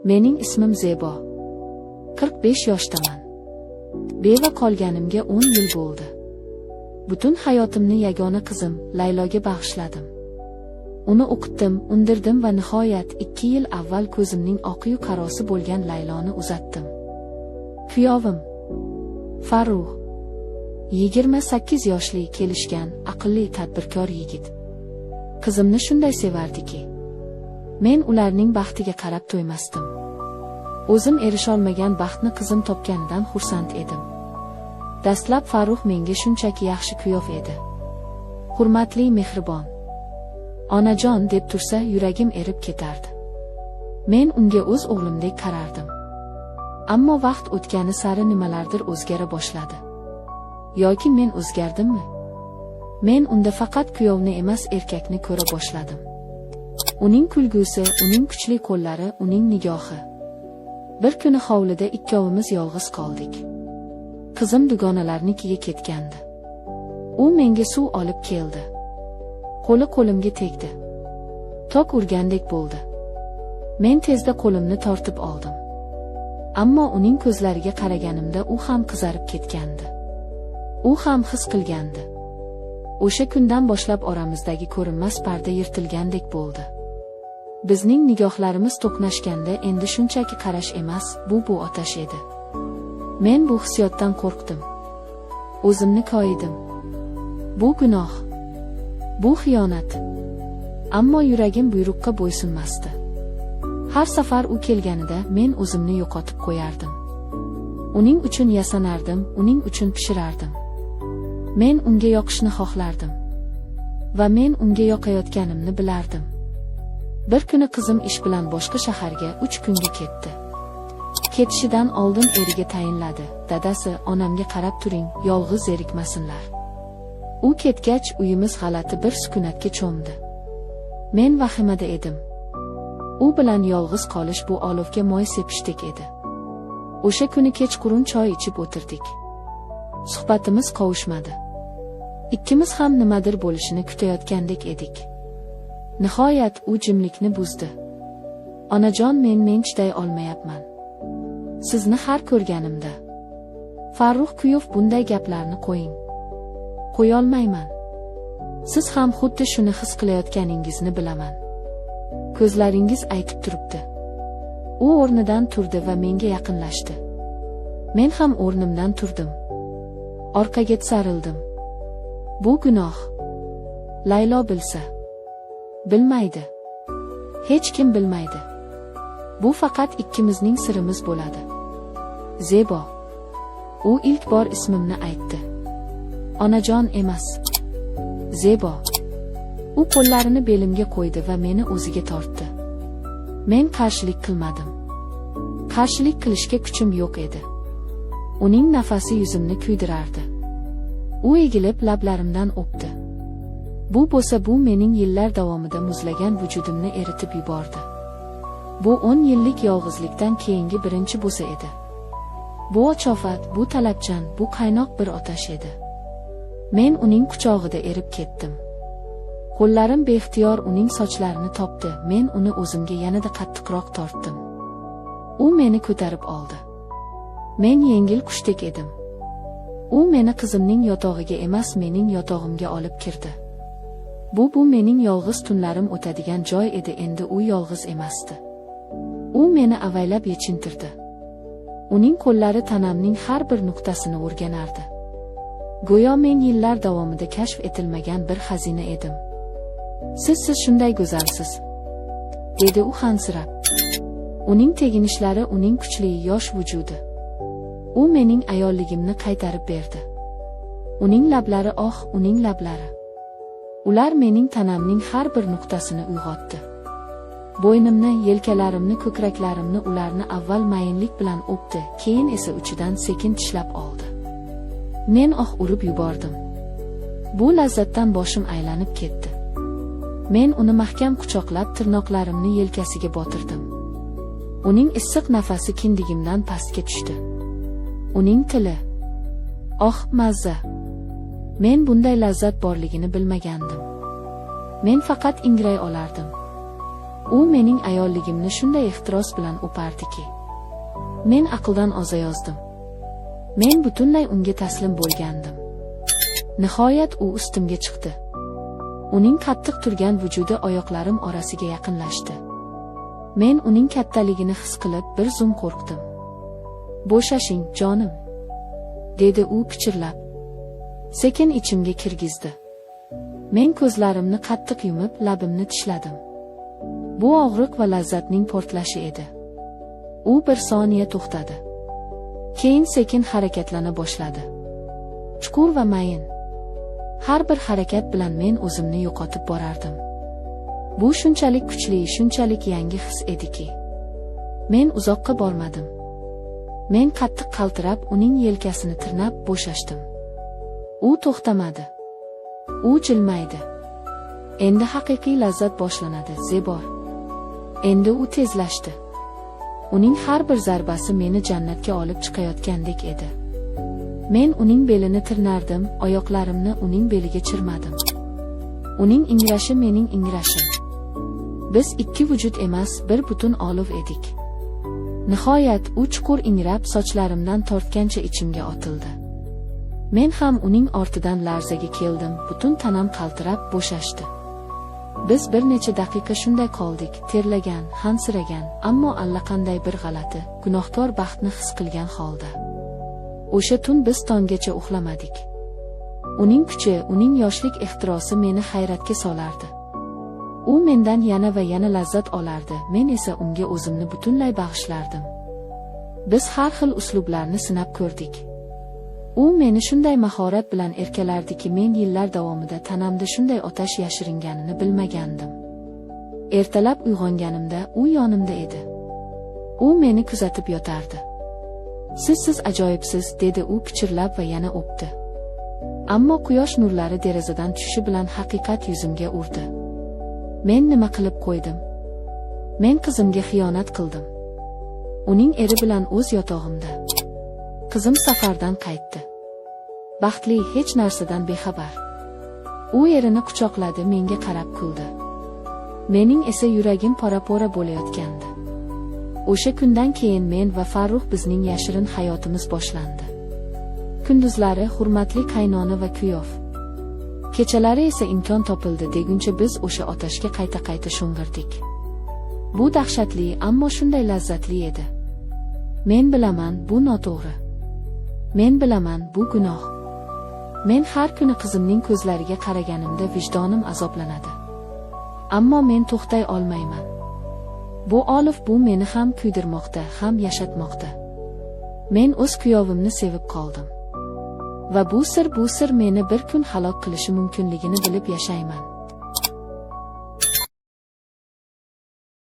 Mening ismim Zebo. 45 yoshdaman. Beva qolganimga 10 yil bo'ldi. Butun hayotimni yagona qizim Layloga bag'ishladim. Uni o'qitdim, undirdim va nihoyat 2 yil avval ko'zimning oq-yu qarosi bo'lgan Layloni uzatdim. Kuyovim Farruh 28 yoshli, kelishgan, aqlli, tadbirkor yigit. Qizimni shunday sevardiki, men ularning baxtiga qarab to'ymasdim. O'zim erisholmagan baxtni qizim topganidan xursand edim. Dastlab Farruh menga shunchaki yaxshi kuyov edi. Hurmatli, mehribon, onajon deb tursa yuragim erib ketardi. Men unga o'z o'g'limdek qarardim. Ammo vaqt o'tgani sari nimalardir o'zgara boshladi. Yoki men o'zgardimmi? Men unda faqat kuyovni emas, erkakni ko'ra boshladim. Uning kulgusi, uning kuchli qo'llari, uning nigohi. Bir kuni hovlida ikkovimiz yolg'iz qoldik. Qizim dugonalarnikiga ketgandi. U menga suv olib keldi. Qo'li qo'limga tegdi. Tok urgandek bo'ldi. Men tezda qo'limni tortib oldim. Ammo uning ko'zlariga qaraganimda u ham qizarib ketgandi. U ham his qilgandi. O'sha kundan boshlab oramizdagi ko'rinmas parda yirtilgandek bo'ldi. Bizning nigohlarimiz to'qnashganda endi shunchaki qarash emas, bu otash edi. Men bu hissiyotdan qo'rqdim. O'zimni koyidim. Bu gunoh. Bu xiyonat. Ammo yuragim buyruqqa bo'ysunmasdi. Har safar u kelganida men o'zimni yo'qotib qo'yardim. Uning uchun yasanardim, uning uchun pishirardim. Men unga yoqishni xohlardim. Va men unga yoqayotganimni bilardim. Bir kuni qizim ish bilan boshqa shaharga 3 kunga ketdi. Ketishidan oldin eriga tayinladi. Dadasi, onamga qarab turing, yolg'iz zerikmasinlar. U ketgach, uyimiz g'alati bir sukunatga cho'mdi. Men vahimada edim. U bilan yolg'iz qolish bu olovga moy sepishdek edi. O'sha kuni kechqurun choy ichib o'tirdik. Suhbatimiz qovushmadi. Ikkimiz ham nimadir bo'lishini kutayotgandek edik. Nihoyat u jimlikni buzdi. Onajon, men chiday olmayapman. Sizni har ko'rganimda. Farruh kuyov, bunday gaplarni qo'ying. Qo'yolmayman. Siz ham xuddi shuni his qilayotganingizni bilaman. Ko'zlaringiz aytib turibdi. U o'rnidan turdi va menga yaqinlashdi. Men ham o'rnimdan turdim. Orqaga tisarildim. Bu gunoh. Laylo bilsa. Bilmaydi. Hech kim bilmaydi. Bu faqat ikkimizning sirimiz bo'ladi. Zebo. U ilk bor ismimni aytdi. Onajon emas. Zebo. U qo'llarini belimga qo'ydi va meni o'ziga tortdi. Men qarshilik qilmadim. Qarshilik qilishga kuchim yo'q edi. Uning nafasi yuzimni kuydirardi. U egilib lablarimdan o'pdi. Bu bo'lsa, bu mening yillar davomida muzlagan vujudimni eritib yubordi. Bu 10 yillik yolg'izlikdan keyingi birinchi bo'lsa edi. Bu ochofat, bu talabchan, bu qaynoq bir otash edi. Men uning quchog'ida erib ketdim. Qo'llarim beixtiyor uning sochlarini topdi. Men uni o'zimga yanada qattiqroq tortdim. U meni ko'tarib oldi. Men yengil qushdek edim. U meni qizimning yotog'iga emas, mening yotog'imga olib kirdi. Bu mening yolg'iz tunlarim o'tadigan joy edi. Endi u yolg'iz emasdi. U meni avaylab yechintirdi. Uning qo'llari tanamning har bir nuqtasini o'rganardi. Go'yo men yillar davomida kashf etilmagan bir xazina edim. Siz shunday go'zalsiz, dedi u hansirab. Uning teginishlari, uning kuchli yosh vujudi. U mening ayolligimni qaytarib berdi. Uning lablari, uning lablari. Ular mening tanamning har bir nuqtasini uyg'otdi. Bo'ynimni, yelkalarimni, ko'kraklarimni ularni avval mayinlik bilan o'pdi, keyin esa uchidan sekin tishlab oldi. Men urib yubordim. Bu lazzatdan boshim aylanib ketdi. Men uni mahkam quchoqlab tirnoqlarimni yelkasiga botirdim. Uning issiq nafasi kindigimdan pastga tushdi. Uning tili. Mazza. Men bunday lazzat borligini bilmagandim. Men faqat ingray olardim. U mening ayolligimni shunday ehtiros bilan o'pardiki, men aqldan ozayozdim. Men butunlay unga taslim bo'lgandim. Nihoyat u ustimga chiqdi. Uning qattiq turgan vujudi oyoqlarim orasiga yaqinlashdi. Men uning kattaligini his qilib bir zum qo'rqdim. "Bo'shashing, jonim", dedi u pichirlab. Sekin ichimga kirgizdi. Men ko'zlarimni qattiq yumib, labimni tishladim. Bu og'riq va lazzatning portlashi edi. U bir soniya to'xtadi. Keyin sekin harakatlana boshladi. Chuqur va mayin. Har bir harakat bilan men o'zimni yo'qotib borardim. Bu shunchalik kuchli, shunchalik yangi his ediki, men uzoqqa bormadim. Men qattiq qaltirab uning yelkasini tirnab bo'shashdim. U to'xtamadi. U jilmaydi. Endi haqiqiy lazzat boshlanadi, Zebor. Endi u tezlashdi. Uning har bir zarbasi meni jannatga olib chiqayotgandek edi. Men uning belini tirnardim, oyoqlarimni uning beliga chirmadim. Uning ingrashi mening ingrashim. Biz ikki vujud emas, bir butun olov edik. Nihoyat u chuqur ingrab sochlarimdan tortgancha ichimga otildi. Men ham uning ortidan larzaga keldim, butun tanam qaltirab bo'shashdi. Biz bir necha daqiqa shunday qoldik, terlagan, hansiragan, ammo allaqanday bir g'alati, gunohkor baxtni his qilgan holda. O'sha tun biz tonggacha uxlamadik. Uning kuchi, uning yoshlik ehtirosi meni hayratga solardi. U mendan yana va yana lazzat olardi, men esa unga o'zimni butunlay bag'ishlardim. Biz har xil uslublarni sinab ko'rdik. U meni shunday mahorat bilan erkalardiki, men yillar davomida tanamda shunday otash yashiringanini bilmagandim. Ertalab uyg'onganimda u yonimda edi. U meni kuzatib yotardi. "Siz ajoyibsiz", dedi u pichirlab va yana o'pdi. Ammo quyosh nurlari derazadan tushishi bilan haqiqat yuzimga urdi. Men nima qilib qo'ydim? Men qizimga xiyonat qildim. Uning eri bilan o'z yotog'imda. Qizim safardan qaytdi. Baxtli, hech narsadan bexabar. U erini quchoqladi, menga qarab kuldi. Mening esa yuragim pora-pora bo'layotgandi. O'sha kundan keyin men va Farruh bizning yashirin hayotimiz boshlandi. Kunduzlari hurmatli qaynona va kuyov. Kechalari esa imkon topildi deguncha biz o'sha otashga qayta-qayta sho'ng'irdik. Bu dahshatli, ammo shunday lazzatli edi. Men bilaman, bu noto'g'ri. Men bilaman, bu gunoh. Men har kuni qizimning ko'zlariga qaraganimda vijdonim azoblanadi. Ammo men to'xtay olmayman. Bu olov, bu meni ham kuydirmoqda, ham yashatmoqda. Men o'z kuyovimni sevib qoldim. Va bu sir meni bir kun halok qilishi mumkinligini bilib yashayman.